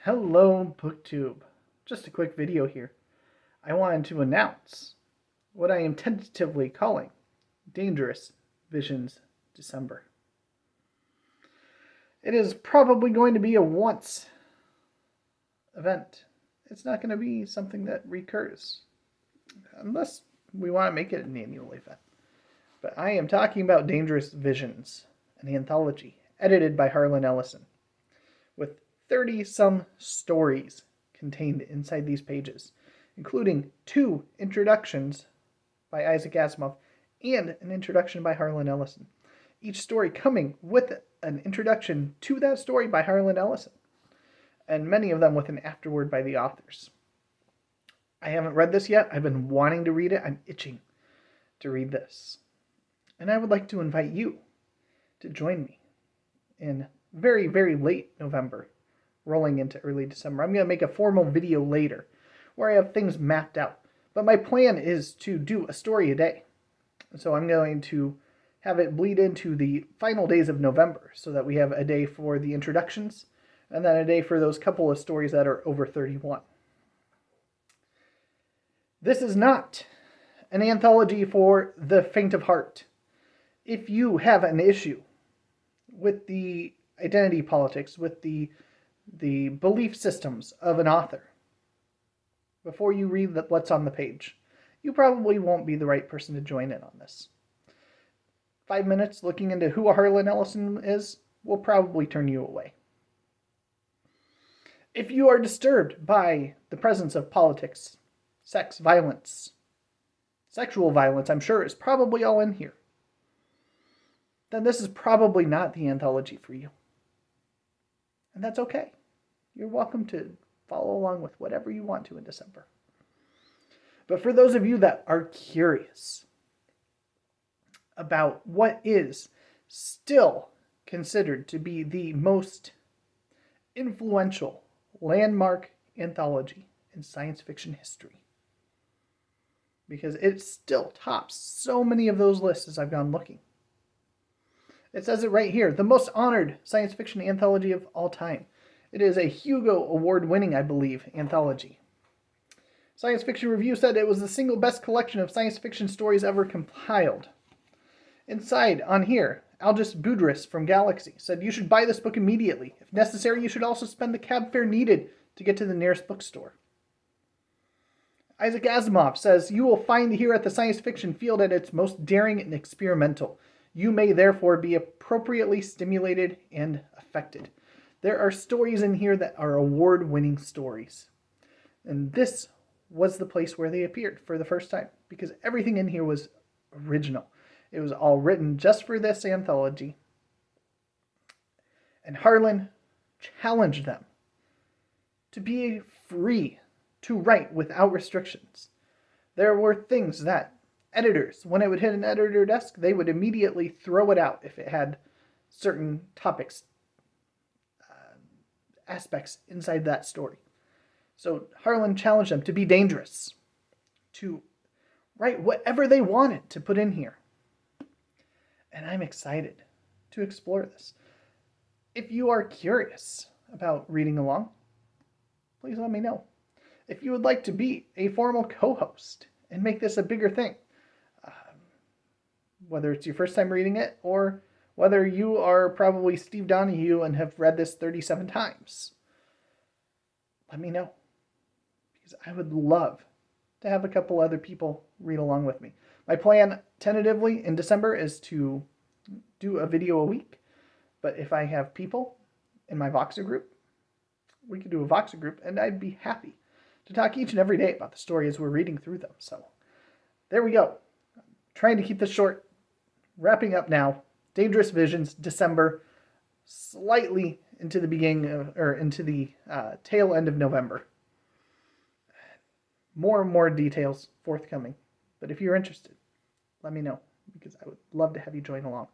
Hello, BookTube. Just a quick video here. I wanted to announce what I am tentatively calling Dangerous Visions December. It is probably going to be a once event. It's not going to be something that recurs, unless we want to make it an annual event. But I am talking about Dangerous Visions, an anthology edited by Harlan Ellison, with 30-some stories contained inside these pages, including 2 introductions by Isaac Asimov and an introduction by Harlan Ellison. Each story coming with an introduction to that story by Harlan Ellison, and many of them with an afterword by the authors. I haven't read this yet. I've been wanting to read it. I'm itching to read this. And I would like to invite you to join me in very, very late November, rolling into early December. I'm going to make a formal video later where I have things mapped out. But my plan is to do a story a day. So I'm going to have it bleed into the final days of November so that we have a day for the introductions and then a day for those couple of stories that are over 31. This is not an anthology for the faint of heart. If you have an issue with the identity politics, with the belief systems of an author, before you read what's on the page, you probably won't be the right person to join in on this. 5 minutes looking into who Harlan Ellison is will probably turn you away. If you are disturbed by the presence of politics, sex, violence, sexual violence, I'm sure is probably all in here, then this is probably not the anthology for you. And that's okay. You're welcome to follow along with whatever you want to in December. But for those of you that are curious about what is still considered to be the most influential landmark anthology in science fiction history, because it still tops so many of those lists as I've gone looking. It says it right here, the most honored science fiction anthology of all time. It is a Hugo Award-winning, I believe, anthology. Science Fiction Review said it was the single best collection of science fiction stories ever compiled. Inside, on here, Algis Budrys from Galaxy said you should buy this book immediately. If necessary, you should also spend the cab fare needed to get to the nearest bookstore. Isaac Asimov says you will find here at the science fiction field at its most daring and experimental. You may therefore be appropriately stimulated and affected. There are stories in here that are award-winning stories. And this was the place where they appeared for the first time, because everything in here was original. It was all written just for this anthology. And Harlan challenged them to be free to write without restrictions. There were things that editors, when it would hit an editor desk, they would immediately throw it out if it had certain topics, aspects inside that story. So Harlan challenged them to be dangerous, to write whatever they wanted to put in here. And I'm excited to explore this. If you are curious about reading along, please let me know. If you would like to be a formal co-host and make this a bigger thing, whether it's your first time reading it or whether you are probably Steve Donahue and have read this 37 times, let me know. Because I would love to have a couple other people read along with me. My plan, tentatively, in December is to do a video a week. But if I have people in my Voxer group, we could do a Voxer group, and I'd be happy to talk each and every day about the story as we're reading through them. So, there we go. I'm trying to keep this short. Wrapping up now. Dangerous Visions, December, slightly into the beginning of, or into the tail end of November. More and more details forthcoming. But if you're interested, let me know, because I would love to have you join along.